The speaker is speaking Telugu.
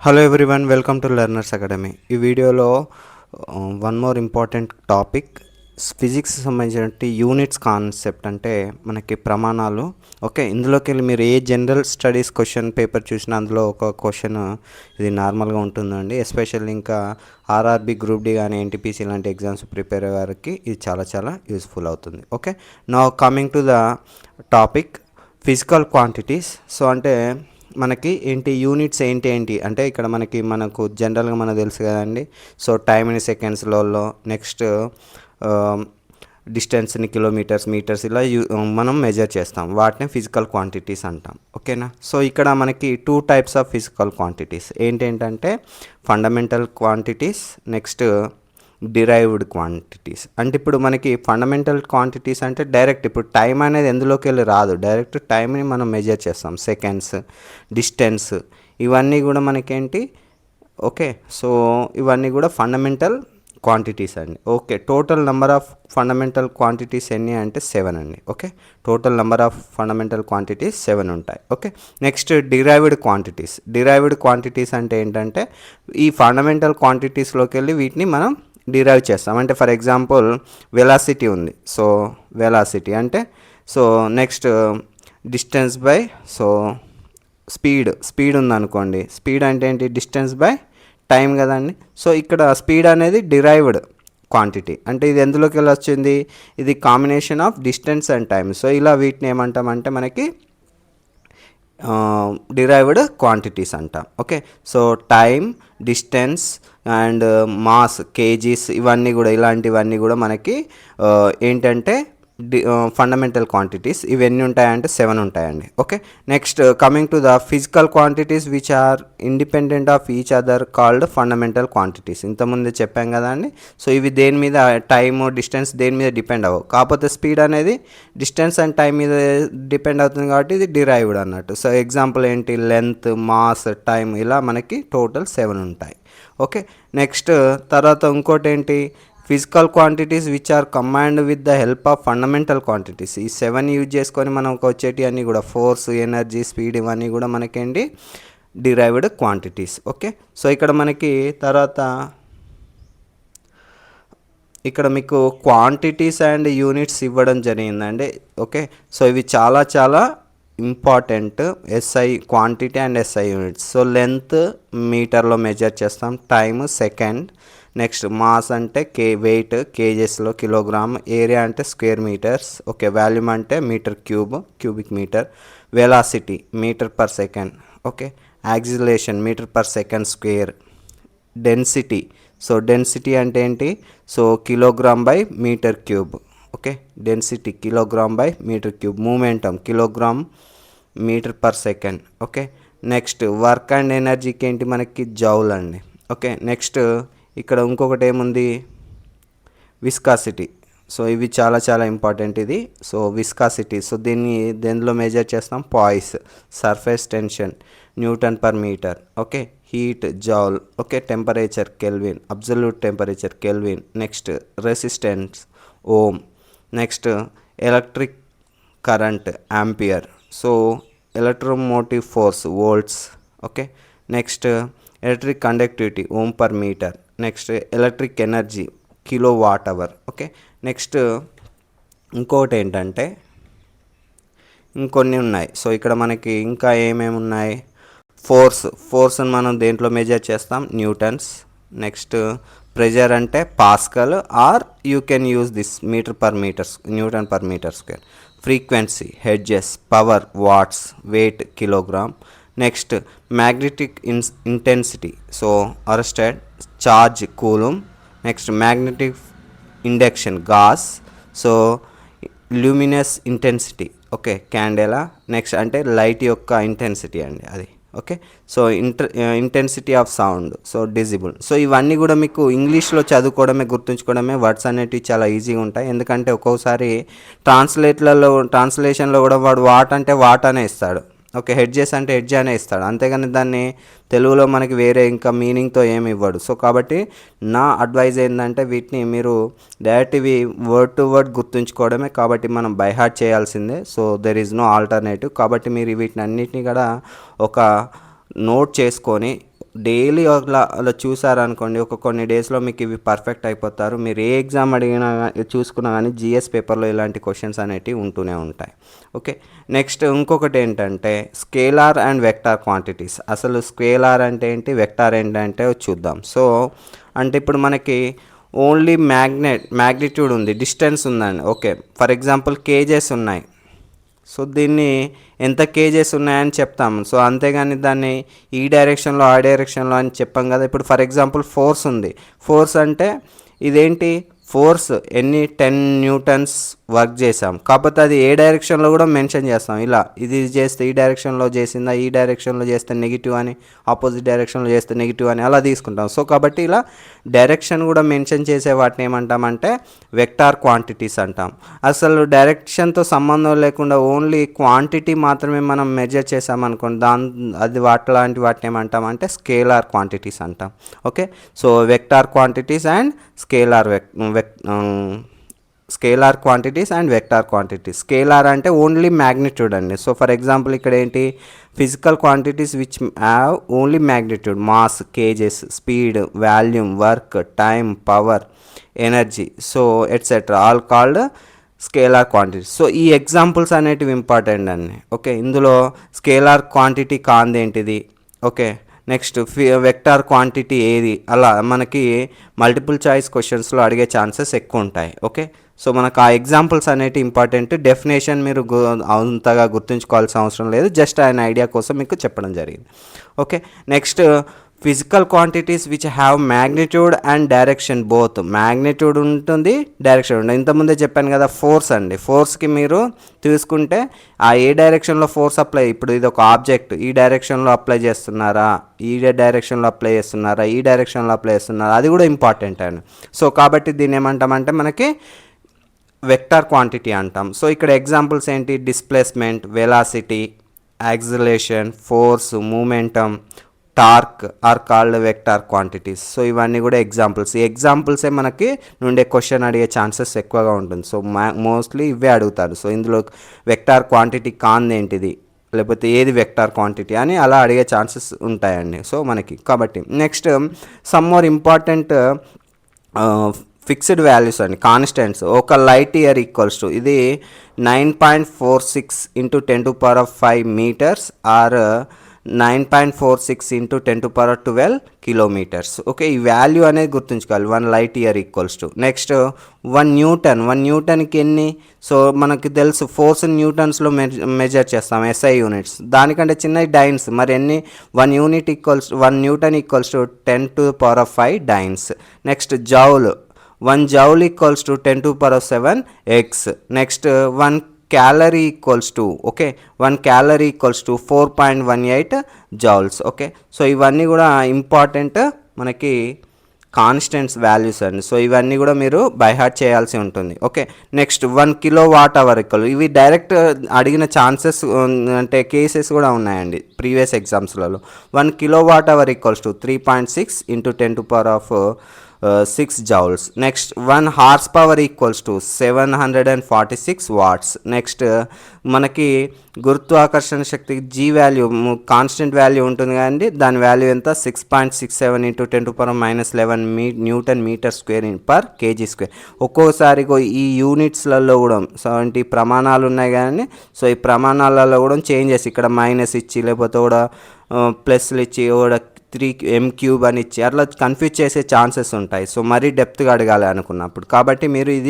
Hello everyone, welcome to learners academy. ఈ వీడియోలో one more important topic, physics సంబంధించిన యూనిట్స్ కాన్సెప్ట్ అంటే మనకి ప్రమాణాలు. ఓకే, ఇందులోకి వెళ్ళి మీరు ఏ జనరల్ స్టడీస్ క్వశ్చన్ పేపర్ చూసినా అందులో ఒక క్వశ్చన్ ఇది నార్మల్గా ఉంటుందండి. ఎస్పెషల్లీ ఇంకా ఆర్ఆర్బి, గ్రూప్ డి కానీ ఎన్టీపీసీ ఇలాంటి ఎగ్జామ్స్ ప్రిపేర్ అయ్యే వారికి ఇది చాలా యూస్ఫుల్ అవుతుంది. Okay, now coming to the topic physical quantities. So అంటే మనకి యూనిట్స్ ఏంటి అంటే ఇక్కడ మనకు జనరల్గా మనకు తెలుసు కదండి. సో టైమ్ ఇన్ సెకండ్స్లో, నెక్స్ట్ డిస్టెన్స్ని కిలోమీటర్స్, మీటర్స్ ఇలా మనం మెజర్ చేస్తాం. వాటిని ఫిజికల్ క్వాంటిటీస్ అంటాం. ఓకేనా. సో ఇక్కడ మనకి 2 types ఆఫ్ ఫిజికల్ క్వాంటిటీస్ ఏంటంటే fundamental quantities, next derived quantities. అంటే ఇప్పుడు మనకి ఫండమెంటల్ క్వాంటిటీస్ అంటే డైరెక్ట్ ఇప్పుడు టైం అనేది ఎందులోకి వెళ్ళి రాదు, డైరెక్ట్ టైంని మనం మెజర్ చేస్తాం. సెకండ్స్, డిస్టెన్స్ ఇవన్నీ కూడా మనకేంటి. ఓకే, సో ఇవన్నీ కూడా ఫండమెంటల్ క్వాంటిటీస్ అండి. Okay, total number of fundamental quantities ఎన్ని అంటే 7 అండి. Okay, total number of fundamental quantities 7 ఉంటాయి. ఓకే, నెక్స్ట్ డిరైవ్డ్ క్వాంటిటీస్ అంటే ఏంటంటే ఈ ఫండమెంటల్ క్వాంటిటీస్లోకి వెళ్ళి వీటిని మనం డిరైవ్ చేస్తాం. అంటే ఫర్ ఎగ్జాంపుల్ వెలాసిటీ ఉంది. సో వెలాసిటీ అంటే so next distance by so speed ఉందనుకోండి. స్పీడ్ అంటే ఏంటి, డిస్టెన్స్ బై టైం కదండి. సో ఇక్కడ స్పీడ్ అనేది డిరైవ్డ్ క్వాంటిటీ. అంటే ఇది ఎందులోకి వెళ్ళి వచ్చింది, ఇది combination of distance and time. So ఇలా వీటిని ఏమంటామంటే మనకి డిరైవ్డ్ క్వాంటిటీస్ అంటాం. Okay, so time, distance and mass, kgs ఇలాంటివన్నీ కూడా మనకి ఏంటంటే ఫండమెంటల్ క్వాంటిటీస్. ఇవన్నీ ఉంటాయంటే 7 ఉంటాయండి. Okay, next coming to the physical quantities which are independent of each other called fundamental quantities. ఇంతకుముందు చెప్పాం కదా అండి. సో ఇవి దేని మీద, టైమ్, డిస్టెన్స్ దేని మీద డిపెండ్ అవ్వవు. కాకపోతే స్పీడ్ అనేది డిస్టెన్స్ అండ్ టైం మీద డిపెండ్ అవుతుంది కాబట్టి ఇది డిరైవ్డ్ అన్నట్టు. సో ఎగ్జాంపుల్ ఏంటి, లెంత్, మాస్, టైం ఇలా మనకి టోటల్ 7 ఉంటాయి. ఓకే, నెక్స్ట్ తర్వాత ఇంకోటి ఏంటి, physical quantities which are combined with the help of fundamental quantities. ఈ 7 యూజ్ చేసుకొని మనకు వచ్చేటి అన్నీ కూడా ఫోర్స్, ఎనర్జీ, స్పీడ్ ఇవన్నీ కూడా మనకేంటి డిరైవ్డ్ క్వాంటిటీస్. ఓకే, సో ఇక్కడ మనకి తర్వాత ఇక్కడ మీకు క్వాంటిటీస్ అండ్ యూనిట్స్ ఇవ్వడం జరిగిందండి. ఓకే, సో ఇవి చాలా important. SI quantity and SI units. So length మీటర్లో మెజర్ చేస్తాం, టైమ్ సెకండ్, నెక్స్ట్ మాస్ అంటే వెయిట్ కేజెస్లో, కిలోగ్రామ్, ఏరియా అంటే స్క్వేర్ మీటర్స్. ఓకే, వాల్యూమ్ అంటే metre cubic metre, velocity metre per second. Okay, acceleration metre per second square, density. So density అంటే ఏంటి, so kilogram by metre cube. Okay, density kilogram by metre cube. Momentum kilogram metre per second. Okay, next work and ఎనర్జీకి ఏంటి మనకి జౌల్ అండి. ఓకే, నెక్స్ట్ ఇక్కడ ఇంకొకటి ఏముంది, విస్కాసిటీ. సో ఇవి చాలా ఇంపార్టెంట్ ఇది. సో విస్కాసిటీ, సో దేనిలో మెజర్ చేస్తాం, poise, surface tension newton per metre. Okay, heat joule. Okay, temperature kelvin, absolute temperature kelvin. Next resistance ohm. Next electric current ampere. So electromotive force volts. Okay, next electric conductivity ohm per metre. Next electric energy kilowatt hour. Okay, next ఇంకోటి ఏంటంటే ఇంకొన్ని ఉన్నాయి. సో ఇక్కడ మనకి ఇంకా ఏమేమి ఉన్నాయి, ఫోర్స్ని మనం దేంట్లో మెజర్ చేస్తాం, న్యూటన్స్. నెక్స్ట్ ప్రెజర్ అంటే pascal or you can use this newton per metre square. Frequency hertz, power watts, weight kilogram. Next magnetic intensity, so oersted, charge coulomb. Next magnetic induction gauss. So luminous intensity, okay candela. Next అంటే లైట్ యొక్క ఇంటెన్సిటీ అండి అది. Okay, so intensity of sound, so decibel. So ఇవన్నీ కూడా మీకు ఇంగ్లీష్లో చదువుకోవడమే, గుర్తుంచుకోవడమే. వర్డ్స్ అనేటివి చాలా ఈజీగా ఉంటాయి. ఎందుకంటే ఒక్కొక్కసారి ట్రాన్స్లేషన్లో కూడా వాడు వాట్ అంటే వాట్ అనే ఇస్తాడు. ఓకే, హెడ్జెస్ అంటే హెడ్జ్ అనే ఇస్తాడు. అంతేగాని దాన్ని తెలుగులో మనకి వేరే ఇంకా మీనింగ్తో ఏమి ఇవ్వడు. సో కాబట్టి నా అడ్వైజ్ ఏంటంటే వీటిని మీరు డైరెక్ట్ ఇవి వర్డ్ టు వర్డ్ గుర్తుంచుకోవడమే. కాబట్టి మనం బై హార్ట్ చేయాల్సిందే. So there is no alternative. కాబట్టి మీరు వీటిని అన్నిటినీ కూడా ఒక నోట్ చేసుకొని డైలీ అలా చూసారనుకోండి, ఒక కొన్ని డేస్లో మీకు ఇవి పర్ఫెక్ట్ అయిపోతారు. మీరు ఏ ఎగ్జామ్ అడిగినా చూసుకున్నా కానీ జిఎస్ పేపర్లో ఇలాంటి క్వశ్చన్స్ అనేటివి ఉంటూనే ఉంటాయి. ఓకే, నెక్స్ట్ ఇంకొకటి ఏంటంటే స్కేలార్ అండ్ వెక్టార్ క్వాంటిటీస్. అసలు స్కేలార్ అంటే ఏంటి, వెక్టార్ ఏంటంటే చూద్దాం. సో అంటే ఇప్పుడు మనకి ఓన్లీ మ్యాగ్నిట్యూడ్ ఉంది, డిస్టెన్స్ ఉందండి. ఓకే, ఫర్ ఎగ్జాంపుల్ కేజెస్ ఉన్నాయి. సో దీన్ని ఎంత కేజెస్ ఉన్నాయని చెప్తాము. సో అంతేగాని దాన్ని ఈ డైరెక్షన్లో ఆ డైరెక్షన్లో అని చెప్పాం కదా. ఇప్పుడు ఫర్ ఎగ్జాంపుల్ ఫోర్స్ ఉంది. ఫోర్స్ అంటే ఇదేంటి, ఫోర్స్ ఎన్ని 10 న్యూటన్స్ వర్క్ చేసాం, కాకపోతే అది ఏ డైరెక్షన్లో కూడా మెన్షన్ చేస్తాం. ఇలా ఇది చేస్తే ఈ డైరెక్షన్లో చేసిందా, ఈ డైరెక్షన్లో చేస్తే నెగిటివ్ అని, ఆపోజిట్ డైరెక్షన్లో చేస్తే నెగిటివ్ అని అలా తీసుకుంటాం. సో కాబట్టి ఇలా డైరెక్షన్ కూడా మెన్షన్ చేసే వాటిని ఏమంటామంటే వెక్టార్ క్వాంటిటీస్ అంటాం. అసలు డైరెక్షన్తో సంబంధం లేకుండా ఓన్లీ క్వాంటిటీ మాత్రమే మనం మెజర్ చేసామనుకోండి, అది వాటిని ఏమంటామంటే స్కేలార్ క్వాంటిటీస్ అంటాం. Okay, so vector quantities and scalar quantities and vector quantities. Scalar అంటే ఓన్లీ మ్యాగ్నిట్యూడ్ అండి. సో ఫర్ ఎగ్జాంపుల్ ఇక్కడ ఏంటి, physical quantities which have only magnitude, mass, kgs, speed, volume, work, time, power, energy, so etcetera all called scalar quantities. So ఈ ఎగ్జాంపుల్స్ అనేటివి ఇంపార్టెంట్ అండి. ఓకే, ఇందులో స్కేలార్ క్వాంటిటీ కాందేంటిది. ఓకే, నెక్స్ట్ వెక్టార్ క్వాంటిటీ ఏది, అలా మనకి మల్టిపుల్ చాయిస్ క్వశ్చన్స్లో అడిగే ఛాన్సెస్ ఎక్కువ ఉంటాయి. ఓకే, సో మనకు ఆ ఎగ్జాంపుల్స్ అనేవి ఇంపార్టెంట్. డెఫినేషన్ మీరు అంతగా గుర్తుంచుకోవాల్సిన అవసరం లేదు, జస్ట్ ఆయన ఐడియా కోసం మీకు చెప్పడం జరిగింది. Okay, next physical quantities which have magnitude and direction both. Magnitude ఉంటుంది, డైరెక్షన్ ఉంటుంది. ఇంతకుముందే చెప్పాను కదా ఫోర్స్ అండి. ఫోర్స్కి మీరు తీసుకుంటే ఆ ఏ డైరెక్షన్లో ఫోర్స్ అప్లై, ఇప్పుడు ఇది ఒక ఆబ్జెక్ట్, ఈ డైరెక్షన్లో అప్లై చేస్తున్నారా, ఈ డైరెక్షన్లో అప్లై చేస్తున్నారా, ఈ డైరెక్షన్లో అప్లై చేస్తున్నారా, అది కూడా ఇంపార్టెంట్ అండి. సో కాబట్టి దీన్ని ఏమంటామంటే మనకి వెక్టార్ క్వాంటిటీ అంటాం. సో ఇక్కడ ఎగ్జాంపుల్స్ ఏంటి, displacement, velocity, acceleration, force, momentum, torque are called vector quantities. So ఇవన్నీ కూడా ఎగ్జాంపుల్స్. ఈ ఎగ్జాంపుల్సే మనకి నుండే క్వశ్చన్ అడిగే ఛాన్సెస్ ఎక్కువగా ఉంటుంది. సో మోస్ట్లీ ఇవే అడుగుతారు. సో ఇందులో వెక్టార్ క్వాంటిటీ ఏంటిది, లేకపోతే ఏది వెక్టార్ క్వాంటిటీ అని అలా అడిగే ఛాన్సెస్ ఉంటాయండి. సో మనకి కాబట్టి next some more important fixed values అండి, కాన్స్టెంట్స్. ఒక లైట్ ఇయర్ ఈక్వల్స్ టు, ఇది 9.46 into 10⁵ metres or 9.46 into 10⁻12 kilometres. Okay, ఈ వాల్యూ అనేది గుర్తుంచుకోవాలి. 1 light year equals to. Next 1 న్యూటన్కి ఎన్ని, సో మనకి తెలుసు ఫోర్స్ న్యూటన్స్లో మెజర్ చేస్తాం, SI యూనిట్స్. దానికంటే చిన్న డైన్స్, మరి ఎన్ని, 1 newton equals to 10⁵ dynes. Next joule, 1 joule equals to 10⁻7 ergs. Next 1 calorie equals to, okay, 1 calorie equals to 4.18 joules. Okay, so ఇవన్నీ కూడా ఇంపార్టెంట్ మనకి కాన్స్టెంట్స్ వాల్యూస్ అండి. సో ఇవన్నీ కూడా మీరు బై హార్ట్ చేయాల్సి ఉంటుంది. ఓకే, నెక్స్ట్ 1 kWh ఈక్వల్, ఇవి డైరెక్ట్ అడిగిన ఛాన్సెస్ అంటే కేసెస్ కూడా ఉన్నాయండి ప్రీవియస్ ఎగ్జామ్స్లలో. 1 kWh equals to 3.6 into 10⁻6 joules. Next 1 horse power equals to 746 watts. Next మనకి గురుత్వాకర్షణ శక్తి జీ వాల్యూ కాన్స్టెంట్ వాల్యూ ఉంటుంది కదండి, దాని వాల్యూ ఎంత, 6.67 into 10⁻11 newton metre square per kg square. ఒక్కోసారి ఈ యూనిట్స్లలో కూడా సో అంటే ప్రమాణాలు ఉన్నాయి కానీ, సో ఈ ప్రమాణాలలో కూడా చేంజెస్, ఇక్కడ మైనస్ ఇచ్చి లేకపోతే కూడా ప్లస్లు ఇచ్చి కూడా 3m³ అని ఇచ్చి అట్లా కన్ఫ్యూజ్ చేసే ఛాన్సెస్ ఉంటాయి. సో మరీ డెప్త్గా అడగాలి అనుకున్నప్పుడు, కాబట్టి మీరు ఇది